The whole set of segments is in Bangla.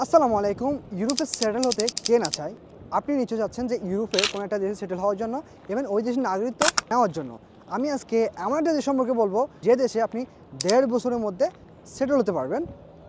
আসসালামু আলাইকুম। ইউরোপে সেটেল হতে কে না চায়? আপনি নিশ্চয়ই চাচ্ছেন যে ইউরোপে কোনো একটা দেশে সেটেল হওয়ার জন্য এবং ওই দেশের নাগরিকত্ব নেওয়ার জন্য। আমি আজকে এমন একটা দেশ সম্পর্কে বলবো যে দেশে আপনি 1.5 বছরের মধ্যে সেটেল হতে পারবেন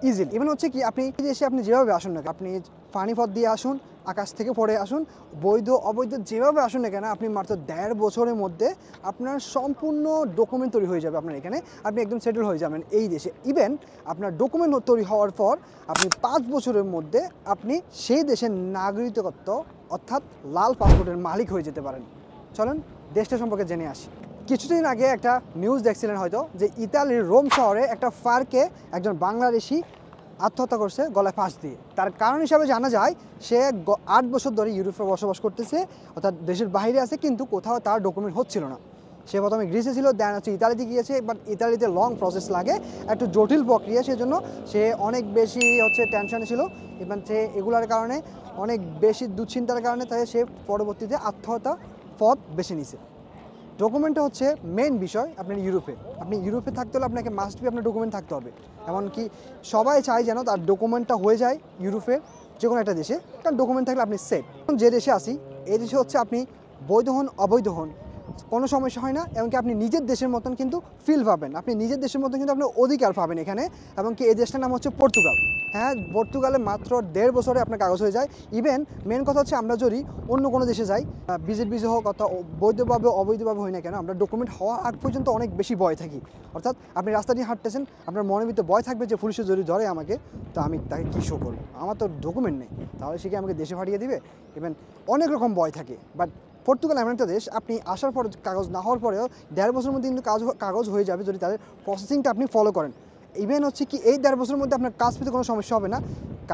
ইজিলি। ইভেন হচ্ছে কি আপনি এই দেশে আপনি যেভাবে আসুন না, আপনি পানি পথ দিয়ে আসুন, আকাশ থেকে পড়ে আসুন, বৈধ অবৈধ যেভাবে আসুন না কেন, আপনি মাত্র 1.5 বছরের মধ্যে আপনার সম্পূর্ণ ডকুমেন্ট তৈরি হয়ে যাবে। আপনার এখানে আপনি একদম সেটেল হয়ে যাবেন এই দেশে। ইভেন আপনার ডকুমেন্ট তৈরি হওয়ার পর আপনি 5 বছরের মধ্যে আপনি সেই দেশের নাগরিকত্ব অর্থাৎ লাল পাসপোর্টের মালিক হয়ে যেতে পারেন। চলেন দেশটা সম্পর্কে জেনে আসি। কিছুদিন আগে একটা নিউজ দেখছিলেন হয়তো, যে ইতালির রোম শহরে একটা পার্কে একজন বাংলাদেশি আত্মহত্যা করছে গলায় ফাঁস দিয়ে। তার কারণ হিসাবে জানা যায় সে 8 বছর ধরে ইউরোপে বসবাস করতেছে, অর্থাৎ দেশের বাইরে আছে, কিন্তু কোথাও তার ডকুমেন্ট হচ্ছিল না। সে প্রথমে গ্রিসে ছিল, দেন হচ্ছে ইতালিতে গিয়েছে, বাট ইতালিতে লং প্রসেস লাগে, একটু জটিল প্রক্রিয়া, সেজন্য সে অনেক বেশি টেনশনে ছিল এবং সে এগুলার কারণে অনেক বেশি দুশ্চিন্তার কারণে তাই সে পরবর্তীতে আত্মহত্যা পথ বেছে নিছে। ডকুমেন্টটা হচ্ছে মেন বিষয়। আপনি ইউরোপে থাকতে হলে আপনাকে মাস্ট বি আপনার ডকুমেন্ট থাকতে হবে। এমনকি সবাই চায় যেন তার ডকুমেন্টটা হয়ে যায় ইউরোপের যে কোনো একটা দেশে, কারণ ডকুমেন্ট থাকলে আপনি সেফ। যে দেশে আসি এই দেশে হচ্ছে আপনি বৈধ হন অবৈধ হন কোনো সমস্যা হয় না, এমনকি আপনি নিজের দেশের মতন কিন্তু ফিল পাবেন, আপনি নিজের দেশের মতন কিন্তু আপনি অধিকার পাবেন এখানে। এমনকি এই দেশটার নাম হচ্ছে পর্তুগাল। হ্যাঁ, পর্তুগালে মাত্র 1.5 বছরে আপনার কাগজ হয়ে যায়। ইভেন মেন কথা হচ্ছে আমরা যদি অন্য কোনো দেশে যাই, ভিজিট ভিসা হোক অথবা বৈধভাবে অবৈধভাবে হয় না কেন, আমরা ডকুমেন্ট হওয়ার আগ পর্যন্ত অনেক বেশি ভয় থাকি। অর্থাৎ আপনি রাস্তা দিয়ে হাঁটতেছেন, আপনার মনের ভিতরে ভয় থাকবে যে পুলিশে যদি ধরে আমাকে, তো আমি তাকে কী শো করবো, আমার তো ডকুমেন্ট নেই, তাহলে সে কি আমাকে দেশে পাঠিয়ে দিবে। ইভেন অনেক রকম ভয় থাকে। বাট পর্তুগাল এমন একটা দেশ, আপনি আসার পর কাগজ না হওয়ার পরেও 1.5 বছরের মধ্যে কিন্তু কাগজ হয়ে যাবে যদি তাদের প্রসেসিংটা আপনি ফলো করেন। ইভেন হচ্ছে কি এই 1.5 বছরের মধ্যে আপনার কাজ পেতে কোনো সমস্যা হবে না।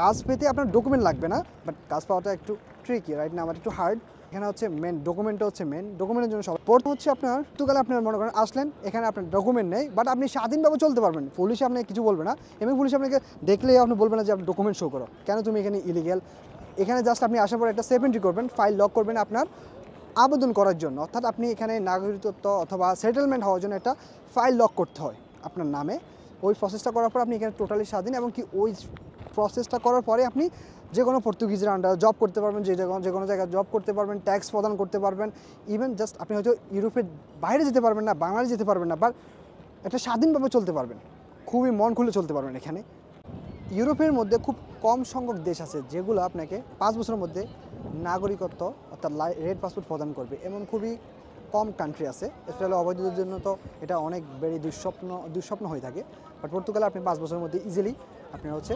কাজ পেতে আপনার ডকুমেন্ট লাগবে না, বাট কাজ পাওয়াটা একটু ট্রিকি, রাইট না, আমার একটু হার্ড। এখানে হচ্ছে মেন ডকুমেন্টটা হচ্ছে মেন। ডকুমেন্টের জন্য সবাই প্রথম হচ্ছে আপনার পর্তুগালে আপনার মনে করেন আসলেন, এখানে আপনার ডকুমেন্ট নেই, বাট আপনি স্বাধীনভাবে চলতে পারবেন, পুলিশ আপনাকে কিছু বলবে না। এবং পুলিশ আপনাকে দেখলেই আপনি বলবেন না যে আপনি ডকুমেন্ট শো করো, কেন তুমি এখানে ইলিগেল। এখানে জাস্ট আপনি আসার পর একটা সেফ এন্ট্রি করবেন, ফাইল লক করবেন আপনার আবেদন করার জন্য। অর্থাৎ আপনি এখানে নাগরিকত্ব অথবা সেটেলমেন্ট হওয়ার জন্য একটা ফাইল লক করতে হয় আপনার নামে। ওই প্রসেসটা করার পর আপনি এখানে টোটালি স্বাধীন, এবং কি ওই প্রসেসটা করার পরে আপনি যে কোনো পর্তুগিজের আন্ডারে জব করতে পারবেন, যে কোনো জায়গায় জব করতে পারবেন, ট্যাক্স প্রদান করতে পারবেন। ইভেন জাস্ট আপনি হয়তো ইউরোপের বাইরে যেতে পারবেন না, বাংলাদেশ যেতে পারবেন না, বাট একটা স্বাধীনভাবে চলতে পারবেন, খুবই মন খুলে চলতে পারবেন এখানে। ইউরোপের মধ্যে খুব কম সংখ্যক দেশ আছে যেগুলো আপনাকে 5 বছরের মধ্যে নাগরিকত্ব অর্থাৎ রেড পাসপোর্ট প্রদান করবে, এমন খুবই কম কান্ট্রি আছে। স্পেশালি অবৈধদের জন্য তো এটা অনেক বেড়ে দুঃস্বপ্ন হয়ে থাকে। বাট পর্তুগালে আপনি 5 বছরের মধ্যে ইজিলি আপনি হচ্ছে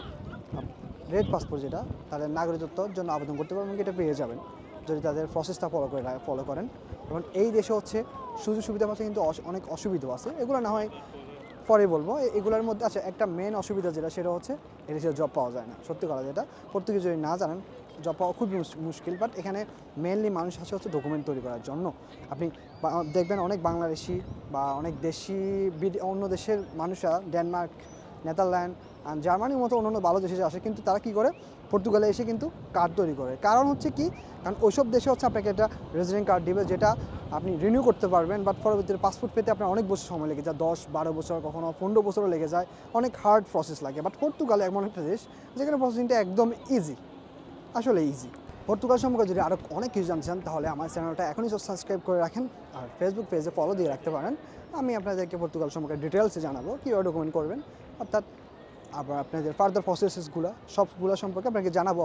রেড পাসপোর্ট, যেটা তাদের নাগরিকত্বর জন্য আবেদন করতে পারবেন, এটা পেয়ে যাবেন যদি তাদের প্রসেসটা ফলো করেন। এবং এই দেশে হচ্ছে সুযোগ সুবিধা আছে, কিন্তু অনেক অসুবিধাও আছে, এগুলো না হয় পরে বলবো। এগুলোর মধ্যে আচ্ছা একটা মেন অসুবিধা যেটা, সেটা হচ্ছে এদেশে জব পাওয়া যায় না। সত্যি কথা যেটা, পর্তুগিজ যদি না জানেন জব পাওয়া খুবই মুশকিল। বাট এখানে মেনলি মানুষ আসে হচ্ছে ডকুমেন্ট তৈরি করার জন্য। আপনি দেখবেন অনেক বাংলাদেশি বা অনেক অন্য দেশের মানুষরা ডেনমার্ক, নেদারল্যান্ড, জার্মানির মতো অন্যান্য ভালো দেশে আসে, কিন্তু তারা কী করে পর্তুগালে এসে কিন্তু কার্ড তৈরি করে। কারণ হচ্ছে কি, কারণ ওইসব দেশে হচ্ছে আপনাকে একটা রেজিডেন্ট কার্ড দিবে, যেটা আপনি রিনিউ করতে পারবেন, বাট পরবর্তীতে পাসপোর্ট পেতে আপনার অনেক বছর সময় লেগে যায়, 10-12 বছর, কখনো 15 বছরও লেগে যায়, অনেক হার্ড প্রসেস লাগে। বাট পর্তুগালে এমন একটা দেশ যেখানে প্রসেসিংটা একদম ইজি, আসলে ইজি। পর্তুগাল সম্পর্কে যদি আরও অনেক কিছু জানতে চান, তাহলে আমার চ্যানেলটা এখনই সাবস্ক্রাইব করে রাখেন, আর ফেসবুক পেজে ফলো দিয়ে রাখতে পারেন। আমি আপনাদেরকে পর্তুগাল সম্পর্কে ডিটেলসে জানাবো, কীভাবে ডকুমেন্ট করবেন, অর্থাৎ আবার আপনাদের ফার্দার প্রসেসেসগুলো সবগুলো সম্পর্কে আপনাকে জানাবো।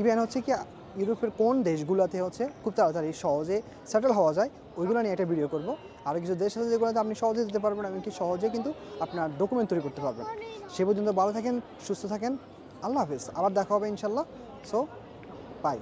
ইভেন হচ্ছে কি ইউরোপের কোন দেশগুলোতে হচ্ছে খুব তাড়াতাড়ি সহজে সেটেল হওয়া যায়, ওইগুলো নিয়ে একটা ভিডিও করবো। আর কিছু দেশ আছে যেগুলোতে আপনি সহজে যেতে পারবেন, এমনকি সহজে কিন্তু আপনার ডকুমেন্ট তৈরি করতে পারবেন। সে পর্যন্ত ভালো থাকেন, সুস্থ থাকেন, আল্লাহ হাফেজ। আবার দেখা হবে ইনশাল্লাহ। So by.